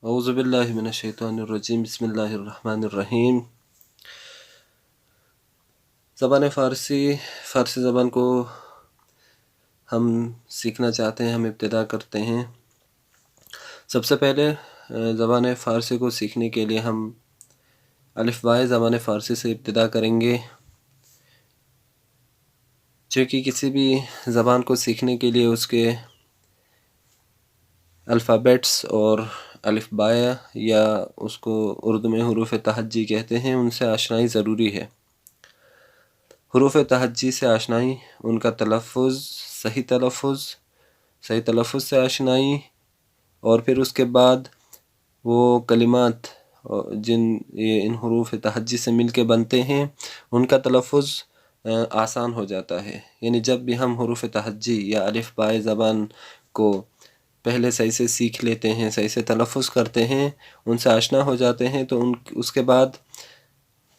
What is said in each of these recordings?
اعوذ باللہ من الشیطان الرجیم، بسم اللہ الرحمن الرحیم۔ زبان فارسی زبان کو ہم سیکھنا چاہتے ہیں، ہم ابتدا کرتے ہیں۔ سب سے پہلے زبان فارسی کو سیکھنے کے لیے ہم الف بائے زبان فارسی سے ابتدا کریں گے، چونکہ کسی بھی زبان کو سیکھنے کے لیے اس کے الفابیٹس اور الف بائے یا اس کو اردو میں حروف تہجی کہتے ہیں، ان سے آشنائی ضروری ہے۔ حروف تہجی سے آشنائی، ان کا تلفظ، صحیح تلفظ سے آشنائی، اور پھر اس کے بعد وہ کلمات ان حروف تہجی سے مل کے بنتے ہیں، ان کا تلفظ آسان ہو جاتا ہے۔ یعنی جب بھی ہم حروف تہجی یا الف بائے زبان کو پہلے صحیح سے سیکھ لیتے ہیں، صحیح سے تلفظ کرتے ہیں، ان سے آشنا ہو جاتے ہیں، تو اس کے بعد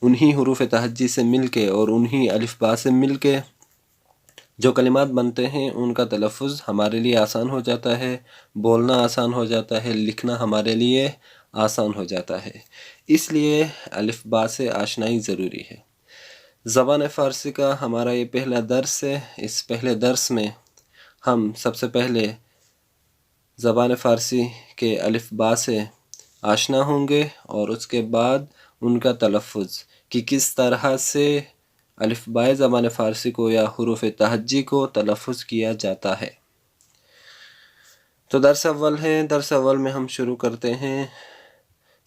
انہی حروف تہجی سے مل کے اور انہی الف با سے مل کے جو کلمات بنتے ہیں، ان کا تلفظ ہمارے لیے آسان ہو جاتا ہے، بولنا آسان ہو جاتا ہے، لکھنا ہمارے لیے آسان ہو جاتا ہے۔ اس لیے الف با سے آشنائی ضروری ہے۔ زبان فارسی کا ہمارا یہ پہلا درس ہے۔ اس پہلے درس میں ہم سب سے پہلے زبان فارسی کے الف با سے آشنا ہوں گے، اور اس کے بعد ان کا تلفظ کہ کس طرح سے الف بائے زبان فارسی کو یا حروف تہجی کو تلفظ کیا جاتا ہے۔ تو درس اول میں ہم شروع کرتے ہیں۔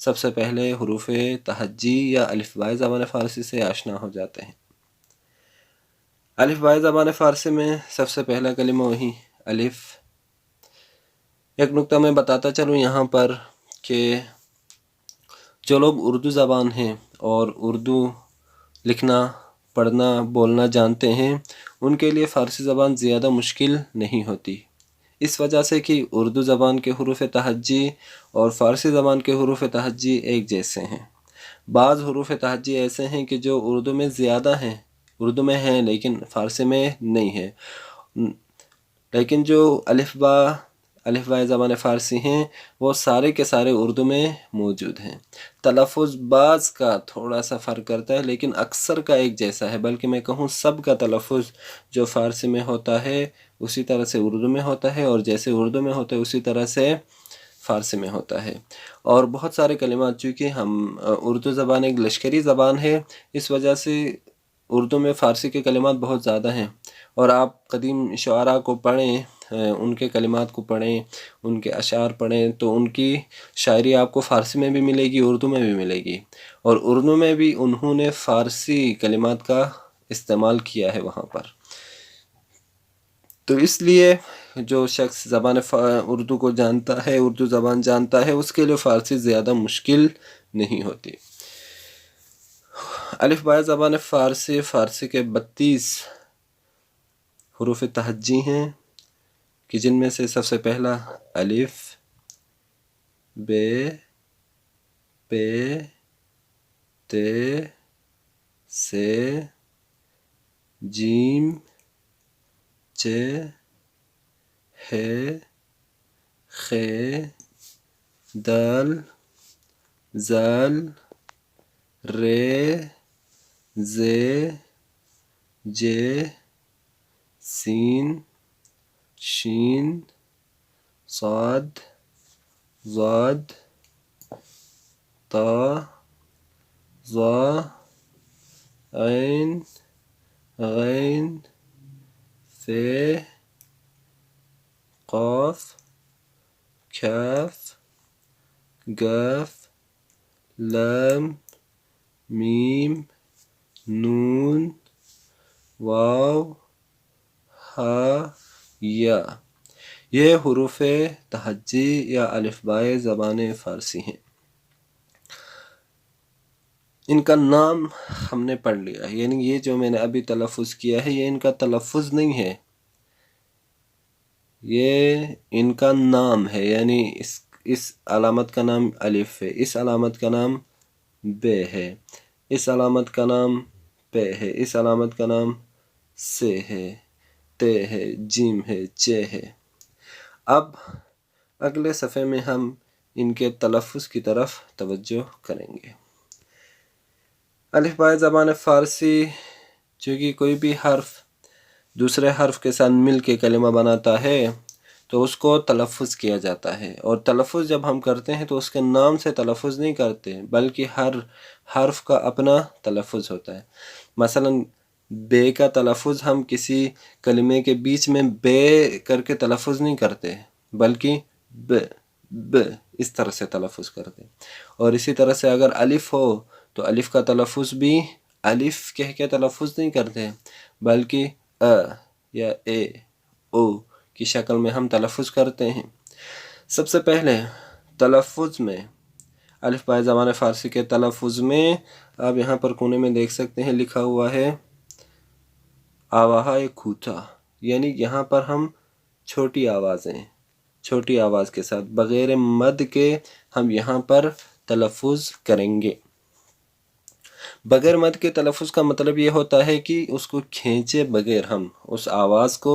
سب سے پہلے حروف تہجی یا الف بائے زبان فارسی سے آشنا ہو جاتے ہیں۔ الف بائے زبان فارسی میں سب سے پہلا کلمہ وہی الف۔ ایک نکتہ میں بتاتا چلوں یہاں پر کہ جو لوگ اردو زبان ہیں اور اردو لکھنا، پڑھنا، بولنا جانتے ہیں، ان کے لیے فارسی زبان زیادہ مشکل نہیں ہوتی، اس وجہ سے کہ اردو زبان کے حروف تہجی اور فارسی زبان کے حروف تہجی ایک جیسے ہیں۔ بعض حروف تہجی ایسے ہیں کہ جو اردو میں زیادہ ہیں، اردو میں ہیں لیکن فارسی میں نہیں ہے، لیکن جو الف بائے زبان فارسی ہیں وہ سارے کے سارے اردو میں موجود ہیں۔ تلفظ بعض کا تھوڑا سا فرق کرتا ہے، لیکن اکثر کا ایک جیسا ہے، بلکہ میں کہوں سب کا تلفظ جو فارسی میں ہوتا ہے اسی طرح سے اردو میں ہوتا ہے، اور جیسے اردو میں ہوتا ہے اسی طرح سے فارسی میں ہوتا ہے۔ اور بہت سارے کلمات، چونکہ اردو زبان ایک لشکری زبان ہے، اس وجہ سے اردو میں فارسی کے کلمات بہت زیادہ ہیں، اور آپ قدیم شعراء کو پڑھیں، ان کے کلمات کو پڑھیں، ان کے اشعار پڑھیں، تو ان کی شاعری آپ کو فارسی میں بھی ملے گی، اردو میں بھی ملے گی، اور اردو میں بھی انہوں نے فارسی کلمات کا استعمال کیا ہے وہاں پر۔ تو اس لیے جو شخص زبان اردو کو جانتا ہے، اردو زبان جانتا ہے، اس کے لیے فارسی زیادہ مشکل نہیں ہوتی۔ الف بائے زبان فارسی کے 32 حروف تہجی ہیں، کہ جن میں سے سب سے پہلا الف، بے، پے، تے، سے، جیم، چے، ہے، خے، دال، زال، رے، زے، جے، سین، شین، صاد، ضاد، طا، ظا، عین، غین، فے، قاف، کاف، گاف، لام، میم، نون، واو، ہا، یا۔ یہ حروف تہجی یا الف بائے زبان فارسی ہیں۔ ان کا نام ہم نے پڑھ لیا، یعنی یہ جو میں نے ابھی تلفظ کیا ہے یہ ان کا تلفظ نہیں ہے، یہ ان کا نام ہے، یعنی اس علامت کا نام الف ہے، اس علامت کا نام بے ہے، اس علامت کا نام پے ہے، اس علامت کا نام سے ہے، تے ہے، جیم ہے، چے ہے۔ اب اگلے صفحے میں ہم ان کے تلفظ کی طرف توجہ کریں گے۔ الف بائے زبان فارسی چونکہ کوئی بھی حرف دوسرے حرف کے ساتھ مل کے کلمہ بناتا ہے تو اس کو تلفظ کیا جاتا ہے، اور تلفظ جب ہم کرتے ہیں تو اس کے نام سے تلفظ نہیں کرتے بلکہ ہر حرف کا اپنا تلفظ ہوتا ہے۔ مثلا بے کا تلفظ ہم کسی کلمے کے بیچ میں بے کر کے تلفظ نہیں کرتے بلکہ ب اس طرح سے تلفظ کرتے ہیں۔ اور اسی طرح سے اگر الف ہو تو الف کا تلفظ بھی الف کہہ کے تلفظ نہیں کرتے بلکہ یا اے او کی شکل میں ہم تلفظ کرتے ہیں۔ سب سے پہلے تلفظ میں الف بائے زبان فارسی کے تلفظ میں آپ یہاں پر کونے میں دیکھ سکتے ہیں لکھا ہوا ہے آواہائے کھوٹا، یعنی یہاں پر ہم چھوٹی آواز کے ساتھ بغیر مد کے ہم یہاں پر تلفظ کریں گے۔ بغیر مد کے تلفظ کا مطلب یہ ہوتا ہے کہ اس کو کھینچے بغیر ہم اس آواز کو،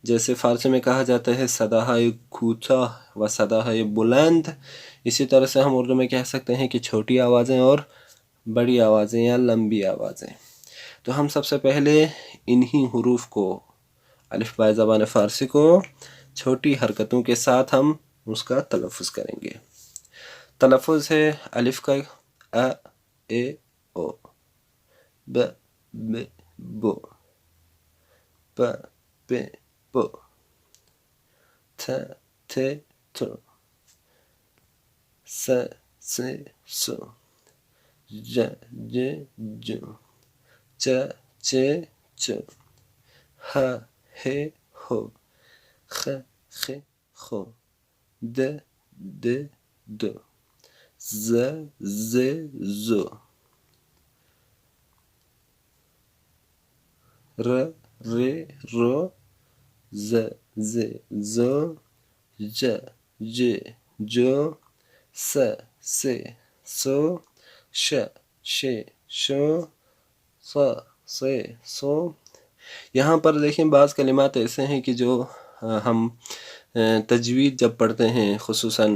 جیسے فارسی میں کہا جاتا ہے صداہائے کھوٹا و صداہائے بلند، اسی طرح سے ہم اردو میں کہہ سکتے ہیں کہ چھوٹی آوازیں اور بڑی آوازیں یا لمبی آوازیں۔ تو ہم سب سے پہلے انہی حروف کو الف بائے زبان فارسی کو چھوٹی حرکتوں کے ساتھ ہم اس کا تلفظ کریں گے۔ تلفظ ہے الف کا ا اے او، ب ب بو، پ پ پو، تھ تھ تو، س س سو، ج ج جو، چ چ چو، ہ ہ ہو، خ خ خو، د د دو، ز ز زو، ر ر رو، ز ز زو، ج ج جو، س س سو، ش ش شو، ص ص سو۔ یہاں پر دیکھیں بعض کلمات ایسے ہیں کہ جو ہم تجوید جب پڑھتے ہیں، خصوصاً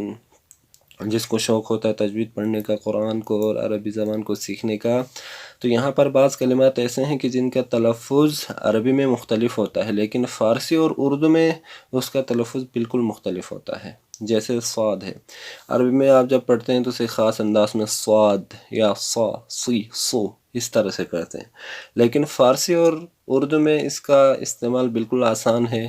جس کو شوق ہوتا ہے تجوید پڑھنے کا، قرآن کو اور عربی زبان کو سیکھنے کا، تو یہاں پر بعض کلمات ایسے ہیں کہ جن کا تلفظ عربی میں مختلف ہوتا ہے لیکن فارسی اور اردو میں اس کا تلفظ بالکل مختلف ہوتا ہے۔ جیسے صاد ہے، عربی میں آپ جب پڑھتے ہیں تو اسے خاص انداز میں صاد یا صا سی سو اس طرح سے کرتے ہیں، لیکن فارسی اور اردو میں اس کا استعمال بالکل آسان ہے۔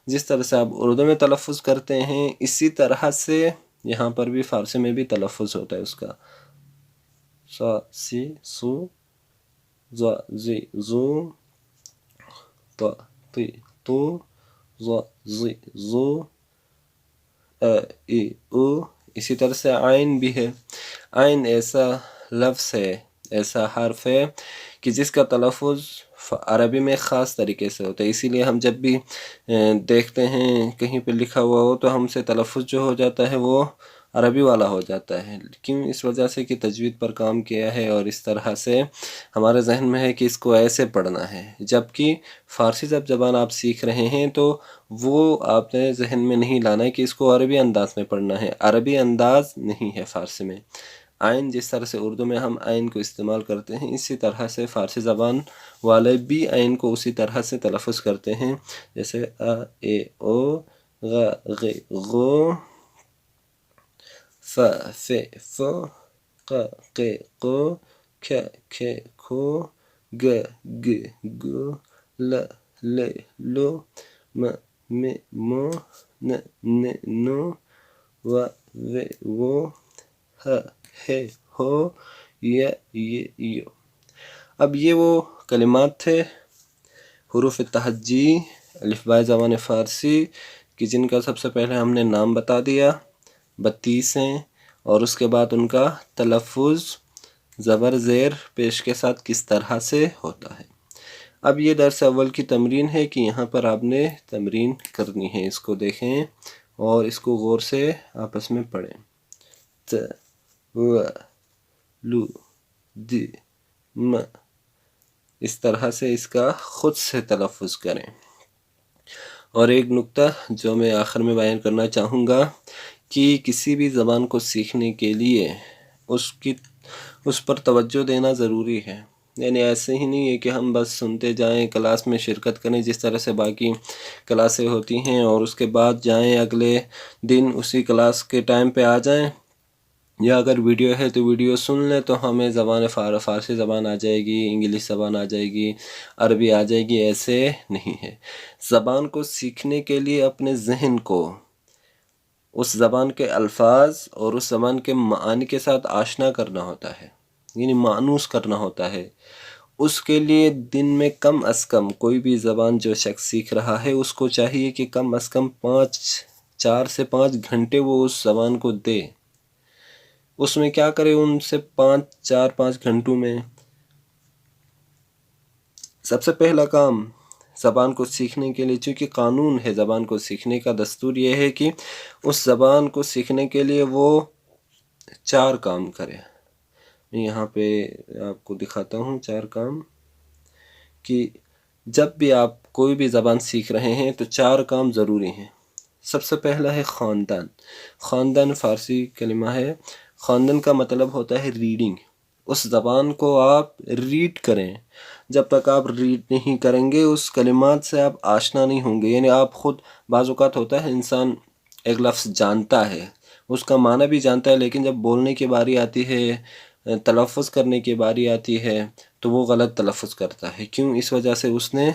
جس طرح سے آپ اردو میں تلفظ کرتے ہیں اسی طرح سے یہاں پر بھی فارسی میں بھی تلفظ ہوتا ہے اس کا، سا سی سو، ز زی زو، ط تی تو، ز زی زو، ای او۔ اسی طرح سے عین بھی ہے۔ عین ایسا لفظ ہے، ایسا حرف ہے کہ جس کا تلفظ عربی میں خاص طریقے سے ہوتا ہے، اسی لیے ہم جب بھی دیکھتے ہیں کہیں پہ لکھا ہوا ہو تو ہم سے تلفظ جو ہو جاتا ہے وہ عربی والا ہو جاتا ہے، کیوں؟ اس وجہ سے کہ تجوید پر کام کیا ہے اور اس طرح سے ہمارے ذہن میں ہے کہ اس کو ایسے پڑھنا ہے، جبکہ فارسی جب زبان آپ سیکھ رہے ہیں تو وہ آپ نے ذہن میں نہیں لانا ہے کہ اس کو عربی انداز میں پڑھنا ہے، عربی انداز نہیں ہے فارسی میں۔ عین جس طرح سے اردو میں ہم عین کو استعمال کرتے ہیں اسی طرح سے فارسی زبان والے بھی عین کو اسی طرح سے تلفظ کرتے ہیں، جیسے ا اے او، غ غ غو، ف ف فو، ق ق قو، کھ کھ کھو، گ گ گو، ل ل لو، م م مو، ن ن نو، و و وو، ہ ہ ہو، ی ی یو۔ اب یہ وہ کلمات تھے حروف تہجی الف بائے زبان فارسی کہ جن کا سب سے پہلے ہم نے نام بتا دیا، 32 ہیں، اور اس کے بعد ان کا تلفظ زبر زیر پیش کے ساتھ کس طرح سے ہوتا ہے۔ اب یہ درس اول کی تمرین ہے کہ یہاں پر آپ نے تمرین کرنی ہے، اس کو دیکھیں اور اس کو غور سے آپس میں پڑھیں۔ ت و لو د م، اس طرح سے اس کا خود سے تلفظ کریں۔ اور ایک نکتہ جو میں آخر میں بیان کرنا چاہوں گا، کہ کسی بھی زبان کو سیکھنے کے لیے اس پر توجہ دینا ضروری ہے. یعنی ایسے ہی نہیں ہے کہ ہم بس سنتے جائیں، کلاس میں شرکت کریں جس طرح سے باقی کلاسیں ہوتی ہیں، اور اس کے بعد جائیں اگلے دن اسی کلاس کے ٹائم پہ آ جائیں، یا اگر ویڈیو ہے تو ویڈیو سن لیں تو ہمیں زبان فارسی زبان آ جائے گی، انگلش زبان آ جائے گی، عربی آ جائے گی. ایسے نہیں ہے. زبان کو سیکھنے کے لیے اپنے ذہن کو اس زبان کے الفاظ اور اس زبان کے معانی کے ساتھ آشنا کرنا ہوتا ہے، یعنی مانوس کرنا ہوتا ہے. اس کے لیے دن میں کم از کم کوئی بھی زبان جو شخص سیکھ رہا ہے اس کو چاہیے کہ کم از کم 4 سے 5 گھنٹے وہ اس زبان کو دے. اس میں کیا کرے؟ ان سے 4-5 گھنٹوں میں سب سے پہلا کام زبان کو سیکھنے کے لیے، چونکہ قانون ہے زبان کو سیکھنے کا، دستور یہ ہے کہ اس زبان کو سیکھنے کے لیے وہ 4 کام کرے. میں یہاں پہ آپ کو دکھاتا ہوں 4 کام، کہ جب بھی آپ کوئی بھی زبان سیکھ رہے ہیں تو 4 کام ضروری ہیں. سب سے پہلا ہے خواندن. خواندن فارسی کلمہ ہے. خواندن کا مطلب ہوتا ہے ریڈنگ. اس زبان کو آپ ریڈ کریں. جب تک آپ ریڈ نہیں کریں گے اس کلمات سے آپ آشنا نہیں ہوں گے. یعنی آپ خود، بعض اوقات ہوتا ہے انسان ایک لفظ جانتا ہے، اس کا معنی بھی جانتا ہے، لیکن جب بولنے کی باری آتی ہے، تلفظ کرنے کی باری آتی ہے تو وہ غلط تلفظ کرتا ہے. کیوں؟ اس وجہ سے اس نے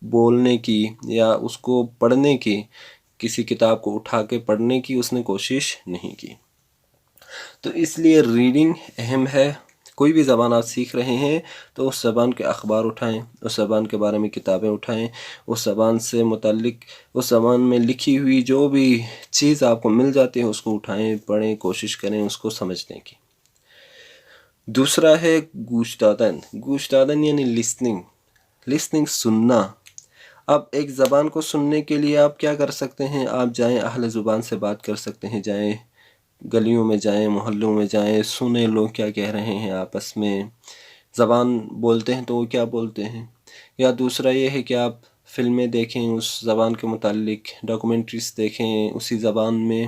بولنے کی یا اس کو پڑھنے کی، کسی کتاب کو اٹھا کے پڑھنے کی اس نے کوشش نہیں کی. تو اس لیے ریڈنگ اہم ہے. کوئی بھی زبان آپ سیکھ رہے ہیں تو اس زبان کے اخبار اٹھائیں، اس زبان کے بارے میں کتابیں اٹھائیں، اس زبان سے متعلق، اس زبان میں لکھی ہوئی جو بھی چیز آپ کو مل جاتی ہے اس کو اٹھائیں، پڑھیں، کوشش کریں اس کو سمجھنے کی. دوسرا ہے گوش دادن. گوش دادن یعنی لسننگ سننا. اب ایک زبان کو سننے کے لیے آپ کیا کر سکتے ہیں؟ آپ جائیں اہل زبان سے بات کر سکتے ہیں، جائیں گلیوں میں، جائیں محلوں میں، جائیں سنیں لوگ کیا کہہ رہے ہیں آپس میں. زبان بولتے ہیں تو وہ کیا بولتے ہیں. یا دوسرا یہ ہے کہ آپ فلمیں دیکھیں اس زبان کے متعلق، ڈاکومنٹریز دیکھیں اسی زبان میں.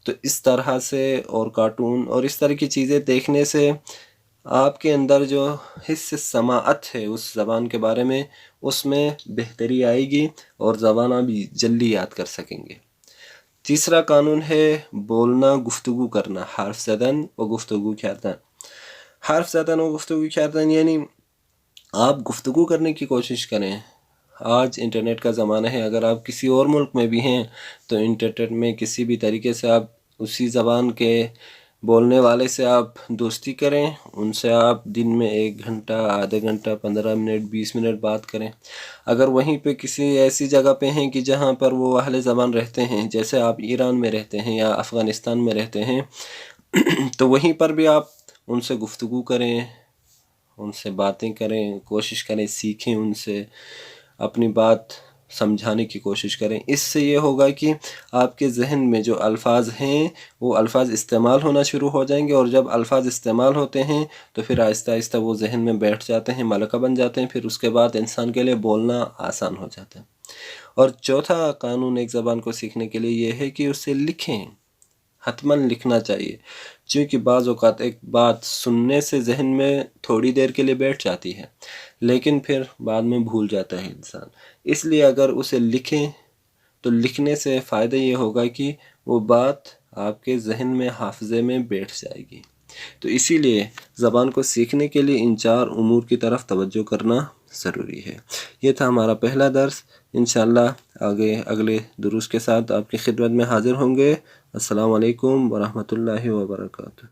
تو اس طرح سے، اور کارٹون اور اس طرح کی چیزیں دیکھنے سے آپ کے اندر جو حس سماعت ہے اس زبان کے بارے میں، اس میں بہتری آئے گی اور زبان آپ جلدی یاد کر سکیں گے. تیسرا قانون ہے بولنا، گفتگو کرنا. حرف زدن و گفتگو کردن. حرف زدن و گفتگو کردن یعنی آپ گفتگو کرنے کی کوشش کریں. آج انٹرنیٹ کا زمانہ ہے. اگر آپ کسی اور ملک میں بھی ہیں تو انٹرنیٹ میں کسی بھی طریقے سے آپ اسی زبان کے بولنے والے سے آپ دوستی کریں، ان سے آپ دن میں 1 گھنٹہ، آدھا گھنٹہ، 15 منٹ، 20 منٹ بات کریں. اگر وہیں پہ کسی ایسی جگہ پہ ہیں کہ جہاں پر وہ اہل زبان رہتے ہیں، جیسے آپ ایران میں رہتے ہیں یا افغانستان میں رہتے ہیں، تو وہیں پر بھی آپ ان سے گفتگو کریں، ان سے باتیں کریں، کوشش کریں سیکھیں، ان سے اپنی بات سمجھانے کی کوشش کریں. اس سے یہ ہوگا کہ آپ کے ذہن میں جو الفاظ ہیں وہ الفاظ استعمال ہونا شروع ہو جائیں گے، اور جب الفاظ استعمال ہوتے ہیں تو پھر آہستہ آہستہ وہ ذہن میں بیٹھ جاتے ہیں، ملکہ بن جاتے ہیں. پھر اس کے بعد انسان کے لیے بولنا آسان ہو جاتا ہے. اور چوتھا قانون ایک زبان کو سیکھنے کے لیے یہ ہے کہ اسے لکھیں. حتماً لکھنا چاہیے، چونکہ بعض اوقات ایک بات سننے سے ذہن میں تھوڑی دیر کے لیے بیٹھ جاتی ہے لیکن پھر بعد میں بھول جاتا ہے انسان. اس لیے اگر اسے لکھیں تو لکھنے سے فائدہ یہ ہوگا کہ وہ بات آپ کے ذہن میں، حافظے میں بیٹھ جائے گی. تو اسی لیے زبان کو سیکھنے کے لیے ان 4 امور کی طرف توجہ کرنا ضروری ہے. یہ تھا ہمارا پہلا درس. انشاءاللہ آگے اگلے دروس کے ساتھ آپ کی خدمت میں حاضر ہوں گے. السلام علیکم ورحمۃ اللہ وبرکاتہ.